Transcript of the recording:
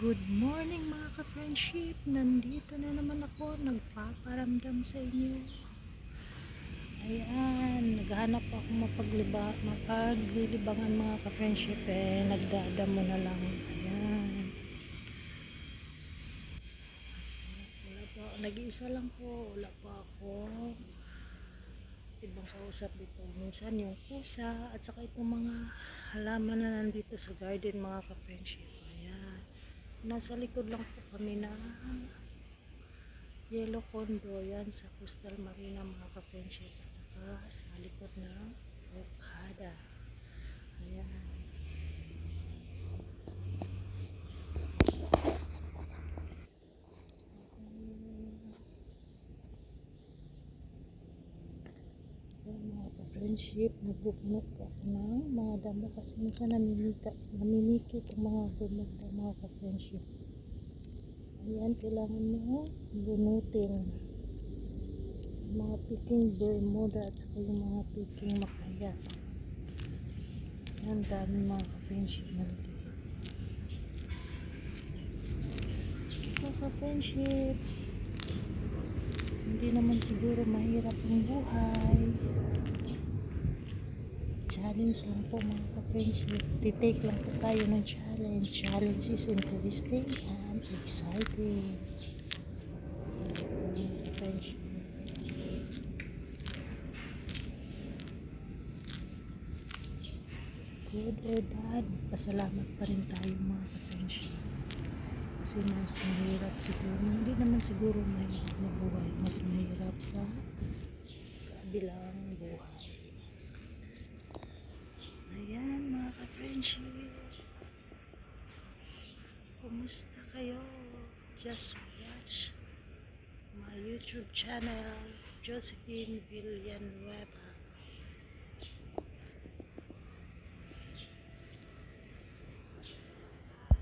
Good morning mga ka-friendship. Nandito na naman ako, nagpaparamdam sa inyo. Ayan, naghahanap ako mapaglilibangan mga ka-friendship, nagdadamo na lang. Ayan. Wala pa, nag-iisa lang po, wala pa ako ibang kausap dito. Minsan yung pusa at saka itong mga halaman na nandito sa garden mga ka-friendship. Ayan. Nasa likod lang po kami na yellow condo yan sa Coastal Marina mga ka-friendship, at saka sa likod ng Okada. Ayan. Ayan mga ka-friendship, nagbubunot ko ako ng mga damo kasi minsan naminikit ang mga bumot mga ka-friendship. Ayan, kailangan mo bunutin mga piking bermuda at saka yung mga piking makaya. Ayan, dami mga ka-friendship maliliit. Mga ka-friendship, hindi naman siguro mahirap ang buhay. Challenge lang po mga ka-friendship. Titake lang po tayo ng challenge. Challenge is interesting and exciting. Mga ka-friendship, good or bad, pasalamat pa rin tayo mga ka-friendship. Kasi mas mahirap siguro, hindi naman siguro mahirap na buhay, mas mahirap sa kabilang buhay. Ayan mga ka-friendship, kumusta kayo? Just watch my YouTube channel, Josephine Villanueva.